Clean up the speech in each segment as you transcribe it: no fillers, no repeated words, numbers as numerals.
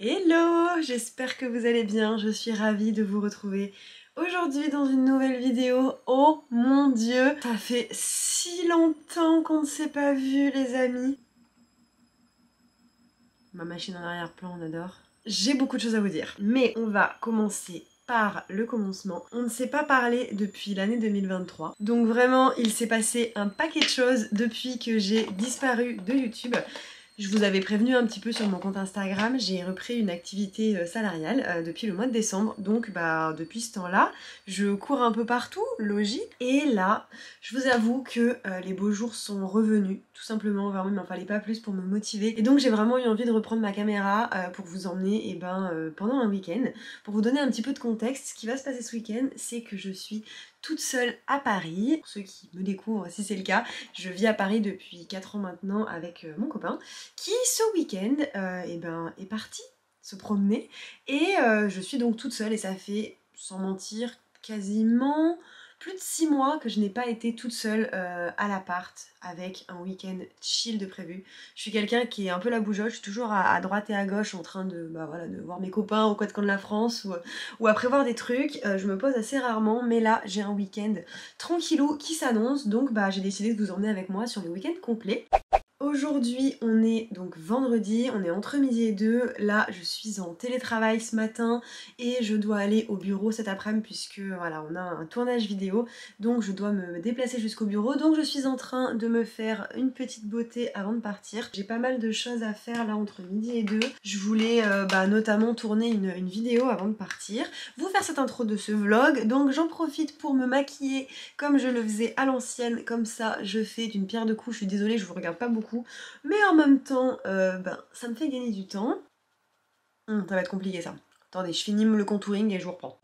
Hello, j'espère que vous allez bien, je suis ravie de vous retrouver aujourd'hui dans une nouvelle vidéo. Oh mon dieu, ça fait si longtemps qu'on ne s'est pas vu les amis. Ma machine en arrière-plan, on adore. J'ai beaucoup de choses à vous dire, mais on va commencer par le commencement. On ne s'est pas parlé depuis l'année 2023, donc vraiment il s'est passé un paquet de choses depuis que j'ai disparu de YouTube. Je vous avais prévenu un petit peu sur mon compte Instagram, j'ai repris une activité salariale depuis le mois de décembre, donc depuis ce temps-là, je cours un peu partout, logique, et là, je vous avoue que les beaux jours sont revenus, tout simplement, vraiment il m'en fallait pas plus pour me motiver, et donc j'ai vraiment eu envie de reprendre ma caméra pour vous emmener pendant un week-end, pour vous donner un petit peu de contexte. Ce qui va se passer ce week-end, c'est que je suis toute seule à Paris. Pour ceux qui me découvrent, si c'est le cas, je vis à Paris depuis 4 ans maintenant avec mon copain, qui ce week-end est parti se promener et je suis donc toute seule et ça fait, sans mentir, quasiment plus de 6 mois que je n'ai pas été toute seule à l'appart avec un week-end chill de prévu. Je suis quelqu'un qui est un peu la bougeotte, je suis toujours à droite et à gauche en train de voir mes copains aux quatre coins de la France ou à prévoir des trucs. Je me pose assez rarement, mais là j'ai un week-end tranquillou qui s'annonce, donc j'ai décidé de vous emmener avec moi sur le week-end complet. Aujourd'hui on est donc vendredi, on est entre midi et 2, là je suis en télétravail ce matin et je dois aller au bureau cet après-midi puisque voilà on a un tournage vidéo, donc je dois me déplacer jusqu'au bureau, donc je suis en train de me faire une petite beauté avant de partir. J'ai pas mal de choses à faire là entre midi et 2, je voulais notamment tourner une vidéo avant de partir, vous faire cette intro de ce vlog, donc j'en profite pour me maquiller comme je le faisais à l'ancienne, comme ça je fais d'une pierre deux coups. Je suis désolée, je vous regarde pas beaucoup, mais en même temps, ça me fait gagner du temps. Ça va être compliqué ça. Attendez, je finis le contouring et je vous reprends.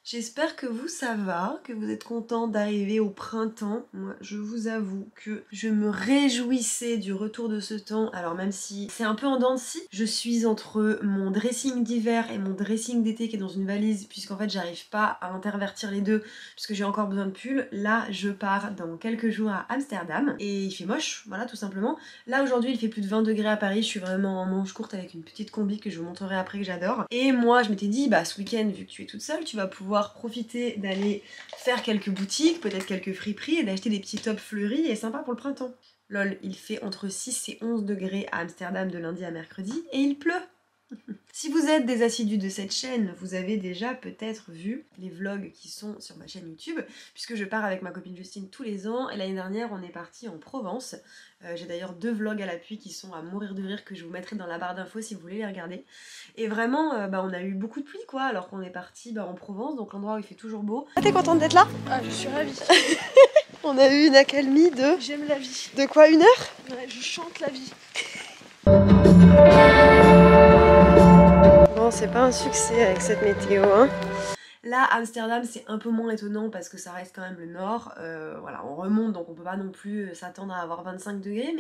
J'espère que vous ça va, que vous êtes contents d'arriver au printemps. Moi je vous avoue que je me réjouissais du retour de ce temps. Alors même si c'est un peu en dents de scie, je suis entre mon dressing d'hiver et mon dressing d'été qui est dans une valise, puisqu'en fait j'arrive pas à intervertir les deux puisque j'ai encore besoin de pull. Là je pars dans quelques jours à Amsterdam et il fait moche, voilà tout simplement. Là aujourd'hui il fait plus de 20 degrés à Paris, je suis vraiment en manche courte avec une petite combi que je vous montrerai après que j'adore. Et moi je m'étais dit ce week-end vu que tu es toute seule, tu vas pouvoir profiter d'aller faire quelques boutiques, peut-être quelques friperies et d'acheter des petits tops fleuris et sympa pour le printemps. Lol, il fait entre 6 et 11 degrés à Amsterdam de lundi à mercredi et il pleut. Si vous êtes des assidus de cette chaîne, vous avez déjà peut-être vu les vlogs qui sont sur ma chaîne YouTube, puisque je pars avec ma copine Justine tous les ans, et l'année dernière on est parti en Provence. J'ai d'ailleurs 2 vlogs à l'appui qui sont à mourir de rire, que je vous mettrai dans la barre d'infos si vous voulez les regarder. Et vraiment, on a eu beaucoup de pluie quoi, alors qu'on est parti en Provence, donc l'endroit où il fait toujours beau. Ah, t'es contente d'être là? Ah, je suis ravie. On a eu une accalmie de... J'aime la vie. De quoi, 1 heure? Ouais, je chante la vie. Bon, c'est pas un succès avec cette météo, hein. Là, Amsterdam, c'est un peu moins étonnant parce que ça reste quand même le nord. Voilà, on remonte, donc on peut pas non plus s'attendre à avoir 25 degrés,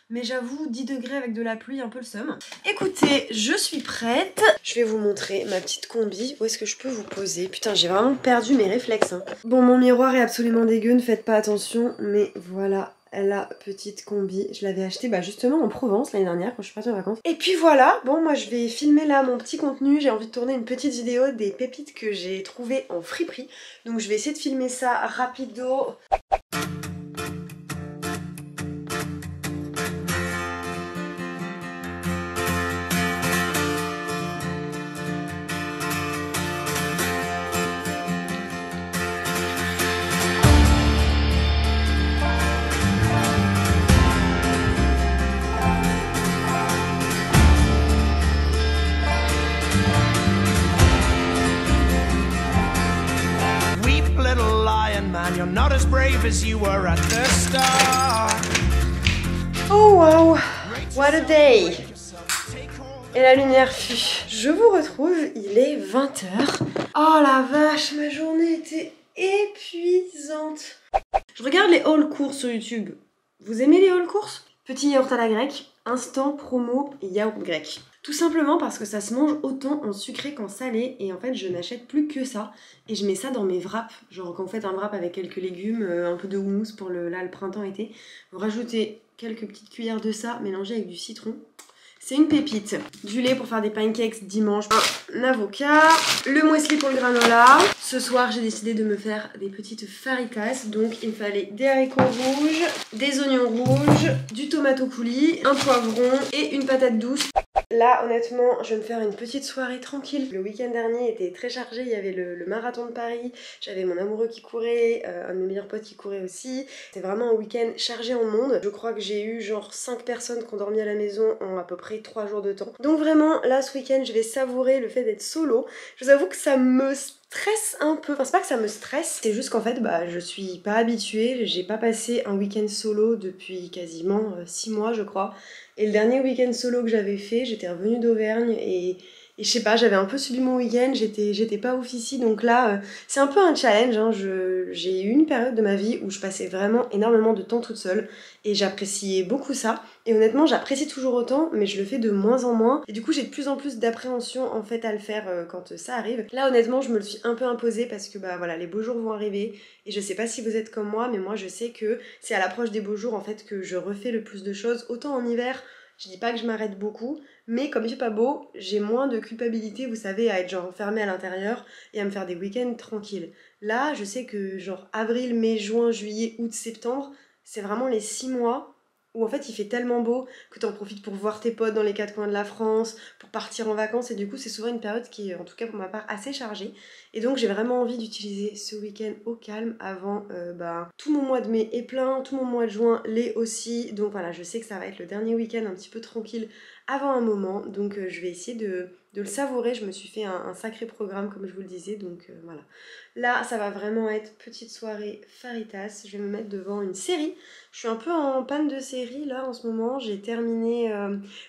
mais j'avoue, 10 degrés avec de la pluie, un peu le seum. Écoutez, je suis prête. Je vais vous montrer ma petite combi. Où est-ce que je peux vous poser? Putain, j'ai vraiment perdu mes réflexes, hein. Bon, mon miroir est absolument dégueu, ne faites pas attention, mais voilà. La petite combi, je l'avais achetée justement en Provence l'année dernière quand je suis partie en vacances. Et puis voilà, bon moi je vais filmer là mon petit contenu, j'ai envie de tourner une petite vidéo des pépites que j'ai trouvées en friperie. Donc je vais essayer de filmer ça rapido. You're not as brave as you were at the start. Oh wow, what a day. Et la lumière fuit. Je vous retrouve, il est 20 h. Oh la vache, ma journée était épuisante. Je regarde les haul courses sur YouTube. Vous aimez les haul courses? Petit yaourt à la grecque, instant promo yaourt grec. Tout simplement parce que ça se mange autant en sucré qu'en salé et en fait je n'achète plus que ça et je mets ça dans mes wraps, genre quand vous faites un wrap avec quelques légumes, un peu de houmous pour le printemps-été, vous rajoutez quelques petites cuillères de ça mélangées avec du citron. C'est une pépite. Du lait pour faire des pancakes dimanche, un avocat, le muesli pour le granola. Ce soir, j'ai décidé de me faire des petites faritas. Donc, il me fallait des haricots rouges, des oignons rouges, du tomato coulis, un poivron et une patate douce. Là, honnêtement, je vais me faire une petite soirée tranquille. Le week-end dernier était très chargé, il y avait le marathon de Paris, j'avais mon amoureux qui courait, un de mes meilleurs potes qui courait aussi. C'était vraiment un week-end chargé en monde. Je crois que j'ai eu genre 5 personnes qui ont dormi à la maison en à peu près 3 jours de temps. Donc vraiment, là, ce week-end, je vais savourer le fait d'être solo. Je vous avoue que ça me stresse un peu, enfin c'est pas que ça me stresse, c'est juste qu'en fait je suis pas habituée, j'ai pas passé un week-end solo depuis quasiment 6 mois je crois, et le dernier week-end solo que j'avais fait, j'étais revenue d'Auvergne et je sais pas, j'avais un peu subi mon week-end, j'étais pas ouf ici, donc là c'est un peu un challenge, hein. J'ai eu une période de ma vie où je passais vraiment énormément de temps toute seule et j'appréciais beaucoup ça. Et honnêtement, j'apprécie toujours autant, mais je le fais de moins en moins. Et du coup, j'ai de plus en plus d'appréhension en fait à le faire quand ça arrive. Là, honnêtement, je me le suis un peu imposé parce que voilà, les beaux jours vont arriver. Et je sais pas si vous êtes comme moi, mais moi, je sais que c'est à l'approche des beaux jours en fait que je refais le plus de choses. Autant en hiver, je dis pas que je m'arrête beaucoup, mais comme il fait pas beau, j'ai moins de culpabilité, vous savez, à être genre enfermée à l'intérieur et à me faire des week-ends tranquilles. Là, je sais que genre avril, mai, juin, juillet, août, septembre, c'est vraiment les 6 mois où en fait il fait tellement beau que t'en profites pour voir tes potes dans les 4 coins de la France, pour partir en vacances, et du coup c'est souvent une période qui est en tout cas pour ma part assez chargée. Et donc j'ai vraiment envie d'utiliser ce week-end au calme avant tout mon mois de mai est plein, tout mon mois de juin l'est aussi. Donc voilà, je sais que ça va être le dernier week-end un petit peu tranquille avant un moment, donc je vais essayer de le savourer. Je me suis fait un sacré programme comme je vous le disais, donc voilà. Là ça va vraiment être petite soirée faritas, je vais me mettre devant une série. Je suis un peu en panne de série là en ce moment, j'ai terminé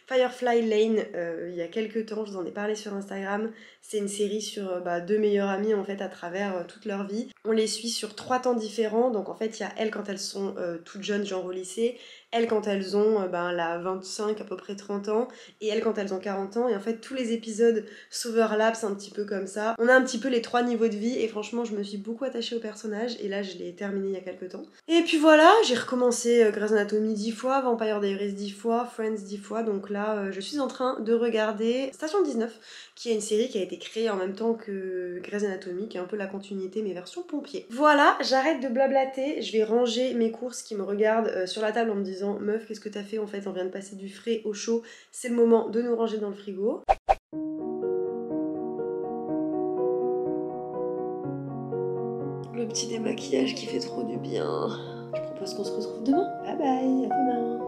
Firefly Lane il y a quelques temps, je vous en ai parlé sur Instagram. C'est une série sur deux meilleures amies en fait à travers toute leur vie. On les suit sur 3 temps différents, donc en fait il y a elles quand elles sont toutes jeunes genre au lycée, elles quand elles ont la 25 à peu près 30 ans, et elles quand elles ont 40 ans, et en fait tous les épisodes s'overlappent un petit peu comme ça. On a un petit peu les 3 niveaux de vie, et franchement je me suis beaucoup attachée au personnage, et là je l'ai terminé il y a quelques temps. Et puis voilà, j'ai recommencé Grey's Anatomy 10 fois, Vampire Diaries 10 fois, Friends 10 fois, donc là je suis en train de regarder Station 19, qui est une série qui a été créée en même temps que Grey's Anatomy, qui est un peu la continuité mais version pompier. Voilà, j'arrête de blablater, je vais ranger mes courses qui me regardent sur la table en me disant meuf, qu'est-ce que t'as fait en fait, on vient de passer du frais au chaud, c'est le moment de nous ranger dans le frigo. Le petit démaquillage qui fait trop du bien. Je propose qu'on se retrouve demain. Bye bye, à demain.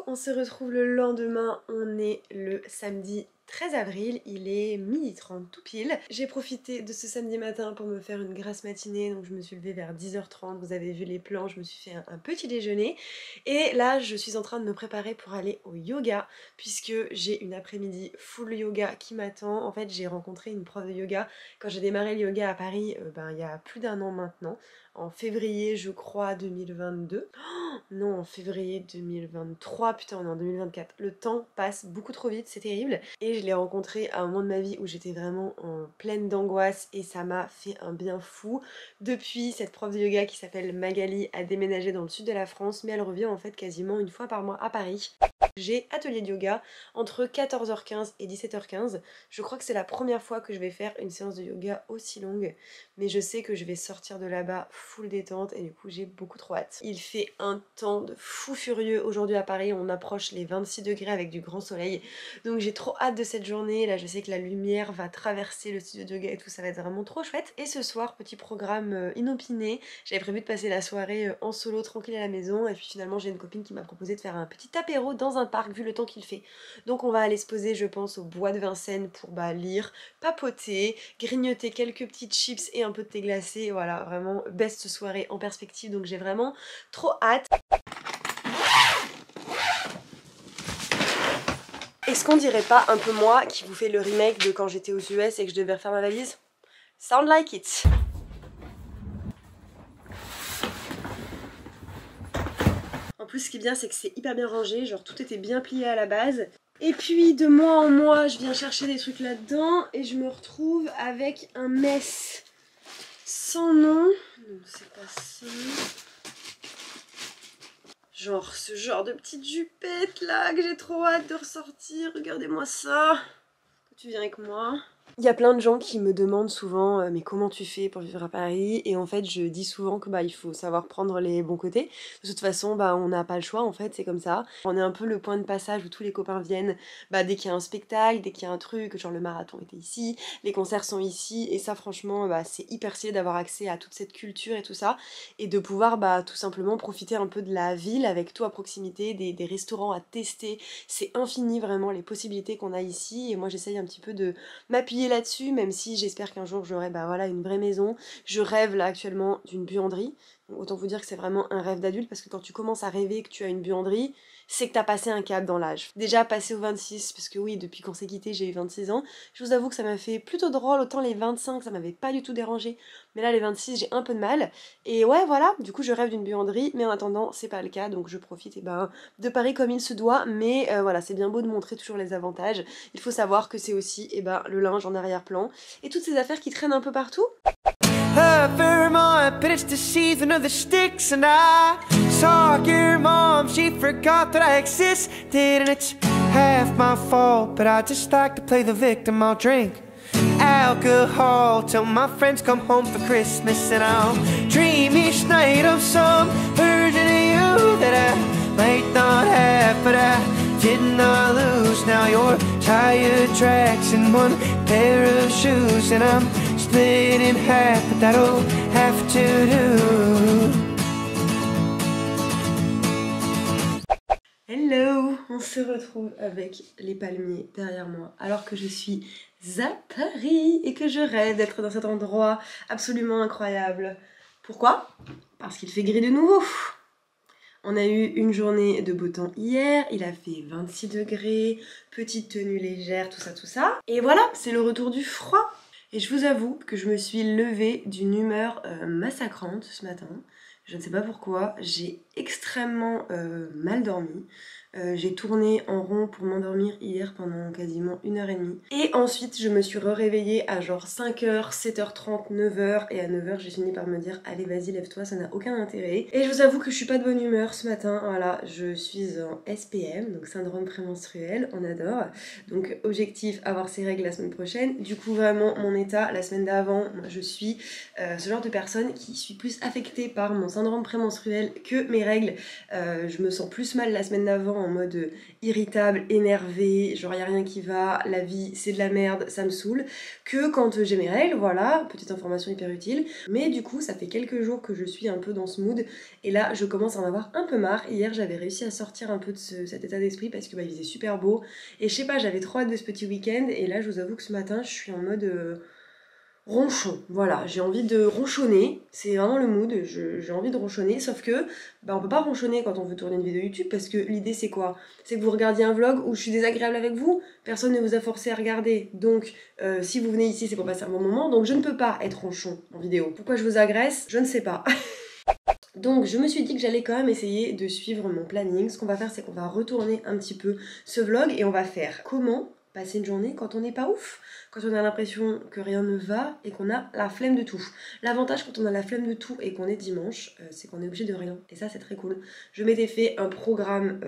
On se retrouve le lendemain, on est le samedi 13 avril, il est 12h30 tout pile. J'ai profité de ce samedi matin pour me faire une grasse matinée, donc je me suis levée vers 10h30, vous avez vu les plans, je me suis fait un petit déjeuner. Et là, je suis en train de me préparer pour aller au yoga, puisque j'ai une après-midi full yoga qui m'attend. En fait, j'ai rencontré une prof de yoga quand j'ai démarré le yoga à Paris, il y a plus d'1 an maintenant. En février, je crois, 2022. Oh, non, en février 2023, putain, on est en 2024. Le temps passe beaucoup trop vite, c'est terrible. Et je l'ai rencontré à un moment de ma vie où j'étais vraiment en pleine d'angoisse et ça m'a fait un bien fou. Depuis, cette prof de yoga qui s'appelle Magali a déménagé dans le sud de la France, mais elle revient en fait quasiment une fois par mois à Paris. J'ai atelier de yoga entre 14h15 et 17h15. Je crois que c'est la première fois que je vais faire une séance de yoga aussi longue, mais je sais que je vais sortir de là-bas full détente et du coup j'ai beaucoup trop hâte. Il fait un temps de fou furieux aujourd'hui à Paris, on approche les 26 degrés avec du grand soleil, donc j'ai trop hâte de cette journée. Là je sais que la lumière va traverser le studio de yoga et tout, ça va être vraiment trop chouette. Et ce soir, petit programme inopiné, j'avais prévu de passer la soirée en solo tranquille à la maison, et puis finalement j'ai une copine qui m'a proposé de faire un petit apéro dans un un parc vu le temps qu'il fait. Donc on va aller se poser je pense au bois de Vincennes pour lire, papoter, grignoter quelques petites chips et un peu de thé glacé. Voilà, vraiment best soirée en perspective, donc j'ai vraiment trop hâte. Est-ce qu'on dirait pas un peu moi qui vous fait le remake de quand j'étais aux US et que je devais refaire ma valise? Sound like it. En plus ce qui est bien c'est que c'est hyper bien rangé, genre tout était bien plié à la base. Et puis de mois en mois je viens chercher des trucs là-dedans et je me retrouve avec un mess sans nom. Non c'est pas ça. Genre ce genre de petite jupette là que j'ai trop hâte de ressortir. Regardez-moi ça. Tu viens avec moi. Il y a plein de gens qui me demandent souvent mais comment tu fais pour vivre à Paris, et en fait je dis souvent que il faut savoir prendre les bons côtés. De toute façon on n'a pas le choix en fait, c'est comme ça. On est un peu le point de passage où tous les copains viennent dès qu'il y a un spectacle, dès qu'il y a un truc, genre le marathon était ici, les concerts sont ici, et ça franchement c'est hyper stylé d'avoir accès à toute cette culture et tout ça, et de pouvoir tout simplement profiter un peu de la ville avec tout à proximité, des restaurants à tester. C'est infini vraiment les possibilités qu'on a ici, et moi j'essaye un petit peu de m'appuyer là-dessus, même si j'espère qu'un jour j'aurai une vraie maison. Je rêve là actuellement d'une buanderie. Donc, autant vous dire que c'est vraiment un rêve d'adulte, parce que quand tu commences à rêver que tu as une buanderie, c'est que t'as passé un cap dans l'âge. Déjà passé aux 26, parce que oui, depuis qu'on s'est quitté, j'ai eu 26 ans. Je vous avoue que ça m'a fait plutôt drôle, autant les 25, ça m'avait pas du tout dérangé. Mais là, les 26, j'ai un peu de mal. Et ouais, voilà, du coup, je rêve d'une buanderie, mais en attendant, c'est pas le cas, donc je profite de Paris comme il se doit. Mais voilà, c'est bien beau de montrer toujours les avantages. Il faut savoir que c'est aussi le linge en arrière-plan, et toutes ces affaires qui traînent un peu partout. Vermont, but it's the season of the sticks, and I saw your mom, she forgot that I existed, and it's half my fault, but I just like to play the victim. I'll drink alcohol till my friends come home for Christmas, and I'll dream each night of some version of you that I might not have, but I did not lose. Now your tire tracks in one pair of shoes, and I'm split in half, but that'll have to do. Hello, on se retrouve avec les palmiers derrière moi alors que je suis à Paris et que je rêve d'être dans cet endroit absolument incroyable. Pourquoi? Parce qu'il fait gris de nouveau. On a eu une journée de beau temps hier, il a fait 26 degrés, petite tenue légère, tout ça. Et voilà, c'est le retour du froid. Et je vous avoue que je me suis levée d'une humeur massacrante ce matin. Je ne sais pas pourquoi, j'ai extrêmement mal dormi. J'ai tourné en rond pour m'endormir hier pendant quasiment 1h30. Et ensuite je me suis réveillée à genre 5h, 7h30, 9h. Et à 9h j'ai fini par me dire allez vas-y lève-toi, ça n'a aucun intérêt. Et je vous avoue que je suis pas de bonne humeur ce matin. Voilà, je suis en SPM, donc syndrome prémenstruel, on adore. Donc objectif, avoir ses règles la semaine prochaine. Du coup vraiment mon état la semaine d'avant, moi je suis ce genre de personne qui suis plus affectée par mon syndrome prémenstruel que mes règles. Je me sens plus mal la semaine d'avant, en mode irritable, énervée, genre y a rien qui va, la vie c'est de la merde, ça me saoule, que quand j'ai mes règles, voilà, petite information hyper utile. Mais du coup ça fait quelques jours que je suis un peu dans ce mood, et là je commence à en avoir un peu marre. Hier j'avais réussi à sortir un peu de cet état d'esprit parce que il faisait super beau, et je sais pas, j'avais trop hâte de ce petit week-end, et là je vous avoue que ce matin je suis en mode... ronchon, voilà, j'ai envie de ronchonner, c'est vraiment le mood, j'ai envie de ronchonner, sauf que on peut pas ronchonner quand on veut tourner une vidéo YouTube, parce que l'idée c'est quoi? C'est que vous regardiez un vlog où je suis désagréable avec vous, personne ne vous a forcé à regarder, donc si vous venez ici c'est pour passer un bon moment, donc je ne peux pas être ronchon en vidéo. Pourquoi je vous agresse? Je ne sais pas. Donc je me suis dit que j'allais quand même essayer de suivre mon planning. Ce qu'on va faire c'est qu'on va retourner un petit peu ce vlog, et on va faire comment passer une journée quand on n'est pas ouf, quand on a l'impression que rien ne va et qu'on a la flemme de tout. L'avantage quand on a la flemme de tout et qu'on est dimanche, c'est qu'on est obligé de rien, et ça c'est très cool. Je m'étais fait un programme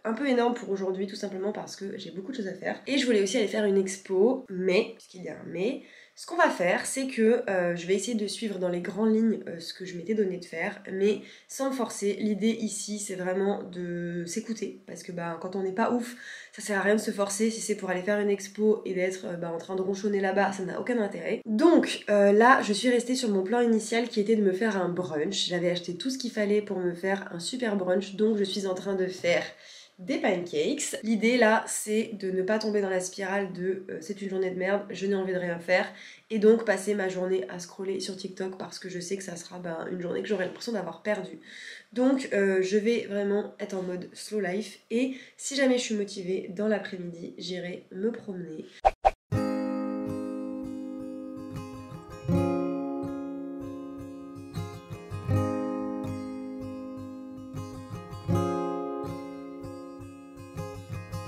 un peu énorme pour aujourd'hui, tout simplement parce que j'ai beaucoup de choses à faire, et je voulais aussi aller faire une expo, mais, puisqu'il y a un mais, ce qu'on va faire, c'est que je vais essayer de suivre dans les grandes lignes ce que je m'étais donné de faire, mais sans me forcer. L'idée ici, c'est vraiment de s'écouter, parce que quand on n'est pas ouf, ça sert à rien de se forcer. Si c'est pour aller faire une expo et d'être en train de ronchonner là-bas, ça n'a aucun intérêt. Donc là, je suis restée sur mon plan initial qui était de me faire un brunch. J'avais acheté tout ce qu'il fallait pour me faire un super brunch, donc je suis en train de faire des pancakes. L'idée là c'est de ne pas tomber dans la spirale de c'est une journée de merde, je n'ai envie de rien faire et donc passer ma journée à scroller sur TikTok parce que je sais que ça sera une journée que j'aurai l'impression d'avoir perdu. Donc je vais vraiment être en mode slow life et si jamais je suis motivée dans l'après-midi j'irai me promener.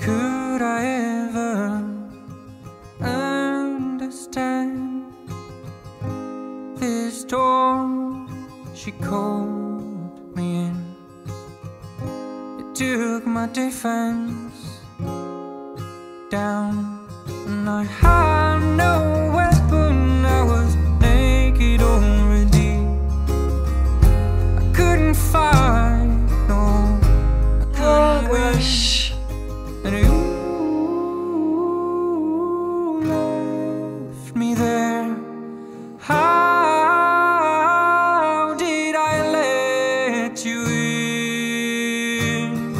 Could I ever understand this door she called me in? It took my defense down and I had no weapon, I was naked already. I couldn't fight, no, I couldn't win. And you left me there. How did I let you in?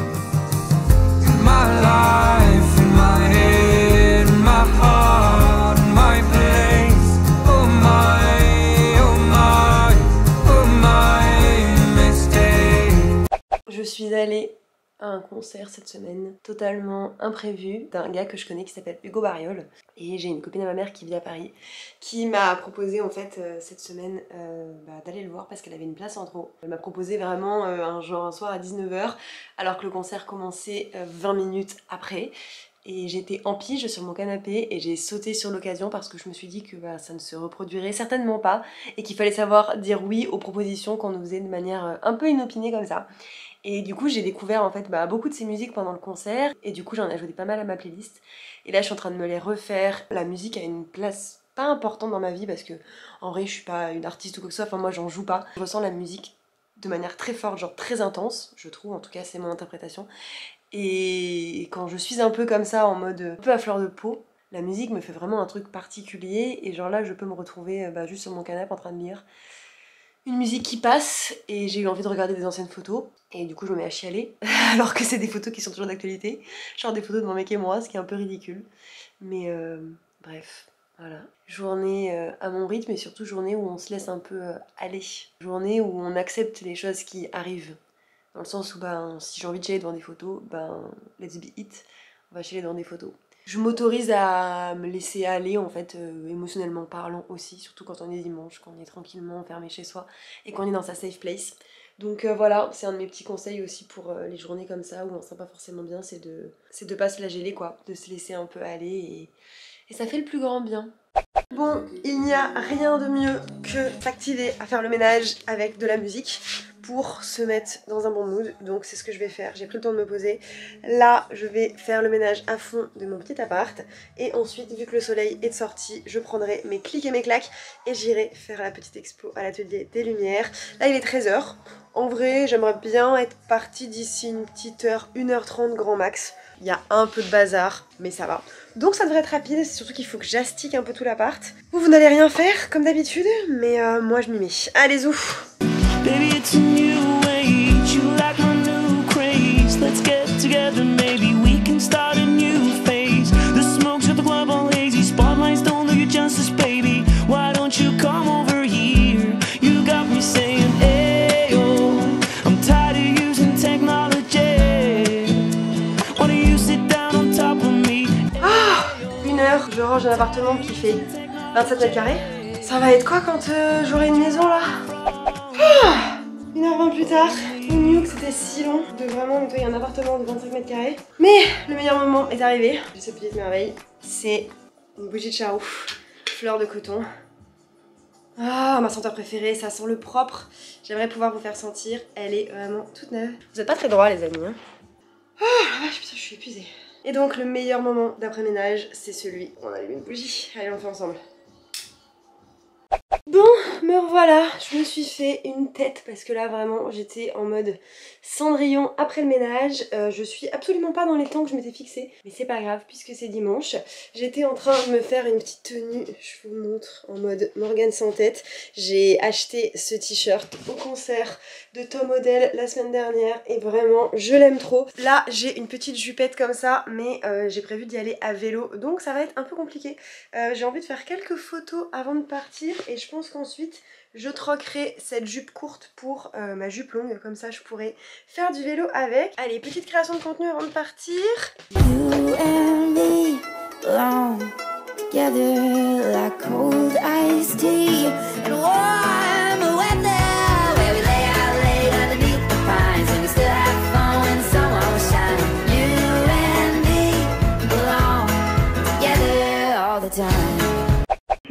My life, in my head, my heart, my place. Oh my, oh my, oh my mistake. Je suis allée à un concert cette semaine totalement imprévu d'un gars que je connais qui s'appelle Hugo Bariol et j'ai une copine à ma mère qui vit à Paris qui m'a proposé en fait cette semaine d'aller le voir parce qu'elle avait une place en trop. Elle m'a proposé vraiment un soir à 19 h alors que le concert commençait 20 minutes après et j'étais en pige sur mon canapé et j'ai sauté sur l'occasion parce que je me suis dit que ça ne se reproduirait certainement pas et qu'il fallait savoir dire oui aux propositions qu'on nous faisait de manière un peu inopinée comme ça. Et du coup j'ai découvert en fait beaucoup de ces musiques pendant le concert et du coup j'en ai ajouté pas mal à ma playlist et là je suis en train de me les refaire. La musique a une place pas importante dans ma vie parce que en vrai je suis pas une artiste ou quoi que ce soit, enfin moi j'en joue pas. Je ressens la musique de manière très forte, genre très intense, je trouve, en tout cas c'est mon interprétation. Et quand je suis un peu comme ça en mode un peu à fleur de peau, la musique me fait vraiment un truc particulier et genre là je peux me retrouver juste sur mon canapé en train de lire une musique qui passe et j'ai eu envie de regarder des anciennes photos et du coup je me mets à chialer alors que c'est des photos qui sont toujours d'actualité, genre des photos de mon mec et moi, ce qui est un peu ridicule, mais bref, voilà. Journée à mon rythme et surtout journée où on se laisse un peu aller, journée où on accepte les choses qui arrivent, dans le sens où si j'ai envie de chialer devant des photos, let's be it, on va chialer devant des photos. Je m'autorise à me laisser aller en fait, émotionnellement parlant aussi, surtout quand on est dimanche, quand on est tranquillement enfermé chez soi et qu'on est dans sa safe place. Donc voilà, c'est un de mes petits conseils aussi pour les journées comme ça où on se sent pas forcément bien, c'est de pas se flageller quoi, de se laisser un peu aller et ça fait le plus grand bien. Bon, il n'y a rien de mieux que s'activer à faire le ménage avec de la musique pour se mettre dans un bon mood, donc c'est ce que je vais faire. J'ai pris le temps de me poser. Là, je vais faire le ménage à fond de mon petit appart et ensuite, vu que le soleil est de sortie, je prendrai mes clics et mes claques et j'irai faire la petite expo à l'atelier des lumières. Là, il est 13 h. En vrai, j'aimerais bien être partie d'ici une petite heure, 1h30 grand max. Il y a un peu de bazar, mais ça va. Donc ça devrait être rapide, c'est surtout qu'il faut que j'astique un peu tout l'appart. Vous n'allez rien faire, comme d'habitude, mais moi je m'y mets. Allez, zou! Baby, it's a new age. You like my new craze. Let's get together, maybe we can start a new phase. The smokes at the club all hazy. Spotlights don't do you justice, baby. Why don't you come over here? You got me saying, hey, oh, I'm tired of using technology. Why don't you sit down on top of me? Ah, 1 heure, je range un appartement qui fait 27 mètres carrés. Ça va être quoi quand j'aurai une maison là? 1h20 plus tard, on knew que c'était si long de vraiment nettoyer un appartement de 25 mètres carrés. Mais le meilleur moment est arrivé. J'ai cette petite merveille, c'est une bougie de Chao, fleur de coton. Ah, ma senteur préférée, ça sent le propre. J'aimerais pouvoir vous faire sentir, elle est vraiment toute neuve. Vous êtes pas très droits les amis, hein. Ah la vache, putain, je suis épuisée. Et donc le meilleur moment d'après-ménage, c'est celui où on allume une bougie. Allez, on le fait ensemble. Bon, me revoilà, je me suis fait une tête parce que là vraiment j'étais en mode Cendrillon après le ménage. Je suis absolument pas dans les temps que je m'étais fixé, mais c'est pas grave puisque c'est dimanche. J'étais en train de me faire une petite tenue, je vous montre, en mode Morgane sans tête. J'ai acheté ce t-shirt au concert de Tom Odell la semaine dernière et vraiment je l'aime trop. Là j'ai une petite jupette comme ça, mais j'ai prévu d'y aller à vélo, donc ça va être un peu compliqué. J'ai envie de faire quelques photos avant de partir et je pense qu'ensuite je troquerai cette jupe courte pour ma jupe longue, comme ça je pourrai faire du vélo avec. Allez, petite création de contenu avant de partir. You and me belong together like cold iced tea and warm weather where we lay out late underneath the pines and we still have fun when the sun won't shine. You and me belong together all the time.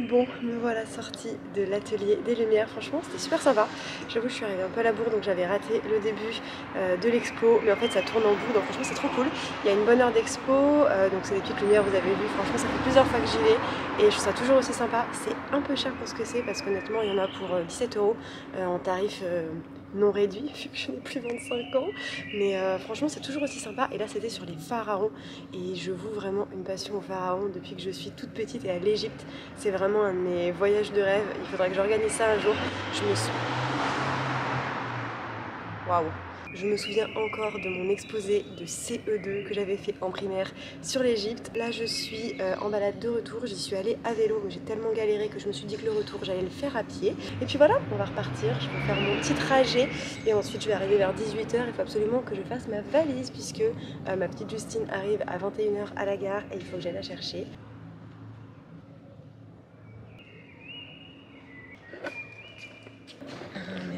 Bon, me voilà sortie de l'atelier des Lumières, franchement c'était super sympa. J'avoue je suis arrivée un peu à la bourre donc j'avais raté le début de l'expo, mais en fait ça tourne en bout donc franchement c'est trop cool. Il y a une bonne heure d'expo, donc c'est des petites lumières vous avez vu, franchement ça fait plusieurs fois que j'y vais et je trouve ça toujours aussi sympa. C'est un peu cher pour ce que c'est parce qu'honnêtement il y en a pour 17 € en tarif non réduit vu que je n'ai plus 25 ans, mais franchement c'est toujours aussi sympa. Et là c'était sur les pharaons et je voue vraiment une passion aux pharaons depuis que je suis toute petite et à l'Égypte. C'est vraiment un de mes voyages de rêve, il faudrait que j'organise ça un jour. Je me souviens encore de mon exposé de CE2 que j'avais fait en primaire sur l'Égypte. Là je suis en balade de retour, j'y suis allée à vélo mais j'ai tellement galéré que je me suis dit que le retour j'allais le faire à pied. Et puis voilà, on va repartir, je vais faire mon petit trajet et ensuite je vais arriver vers 18 h. Il faut absolument que je fasse ma valise puisque ma petite Justine arrive à 21 h à la gare et il faut que j'aille la chercher.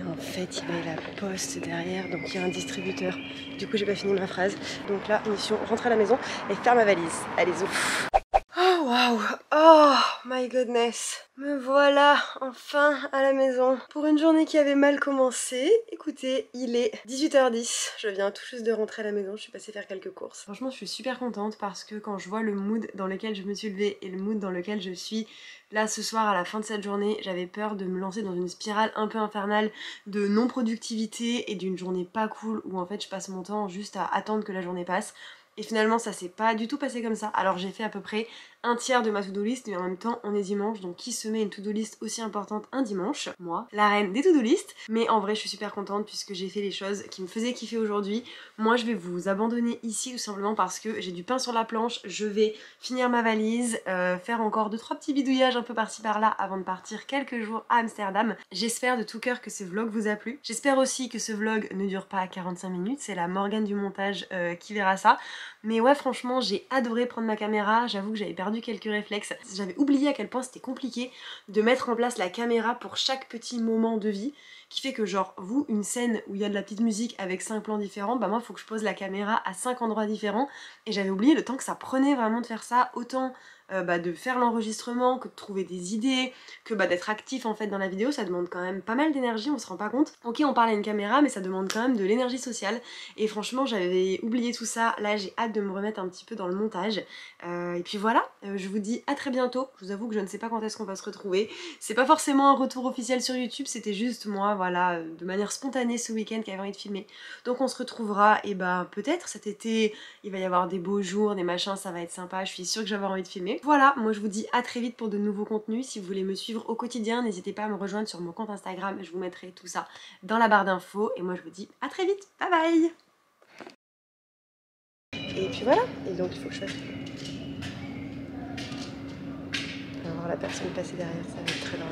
En fait, il y avait la poste derrière, donc il y a un distributeur. Du coup, j'ai pas fini ma phrase. Donc là, mission, rentrer à la maison et faire ma valise. Allez, ouf. Oh waouh, oh my goodness. Me voilà enfin à la maison pour une journée qui avait mal commencé. Écoutez, il est 18 h 10. Je viens tout juste de rentrer à la maison, je suis passée faire quelques courses. Franchement, je suis super contente parce que quand je vois le mood dans lequel je me suis levée et le mood dans lequel je suis là ce soir à la fin de cette journée, j'avais peur de me lancer dans une spirale un peu infernale de non-productivité et d'une journée pas cool où en fait je passe mon temps juste à attendre que la journée passe. Et finalement ça s'est pas du tout passé comme ça. Alors j'ai fait à peu près un tiers de ma to-do list, mais en même temps on est dimanche, donc qui se met une to-do list aussi importante un dimanche? Moi, la reine des to-do list. Mais en vrai je suis super contente puisque j'ai fait les choses qui me faisaient kiffer aujourd'hui. Moi je vais vous abandonner ici tout simplement parce que j'ai du pain sur la planche. Je vais finir ma valise, faire encore 2-3 petits bidouillages un peu par-ci par-là avant de partir quelques jours à Amsterdam. J'espère de tout cœur que ce vlog vous a plu. J'espère aussi que ce vlog ne dure pas 45 minutes, c'est la Morgane du montage qui verra ça. Mais ouais, franchement j'ai adoré prendre ma caméra, j'avoue que j'avais perdu quelques réflexes. J'avais oublié à quel point c'était compliqué de mettre en place la caméra pour chaque petit moment de vie, qui fait que genre vous, une scène où il y a de la petite musique avec 5 plans différents, bah moi il faut que je pose la caméra à 5 endroits différents et j'avais oublié le temps que ça prenait vraiment de faire ça, autant de faire l'enregistrement que de trouver des idées, que d'être actif en fait dans la vidéo. Ça demande quand même pas mal d'énergie, on se rend pas compte. Ok, on parle à une caméra mais ça demande quand même de l'énergie sociale et franchement j'avais oublié tout ça. Là j'ai hâte de me remettre un petit peu dans le montage et puis voilà, je vous dis à très bientôt. Je vous avoue que je ne sais pas quand est-ce qu'on va se retrouver, c'est pas forcément un retour officiel sur YouTube, c'était juste moi voilà de manière spontanée ce week-end qui avait envie de filmer. Donc on se retrouvera et peut-être cet été il va y avoir des beaux jours, des machins, ça va être sympa, je suis sûre que j'avais envie de filmer. Voilà, moi je vous dis à très vite pour de nouveaux contenus. Si vous voulez me suivre au quotidien, n'hésitez pas à me rejoindre sur mon compte Instagram, je vous mettrai tout ça dans la barre d'infos. Et moi je vous dis à très vite, bye bye. Et puis voilà, et donc il faut que je fasse... On va voir la personne passer derrière, ça va être très drôle.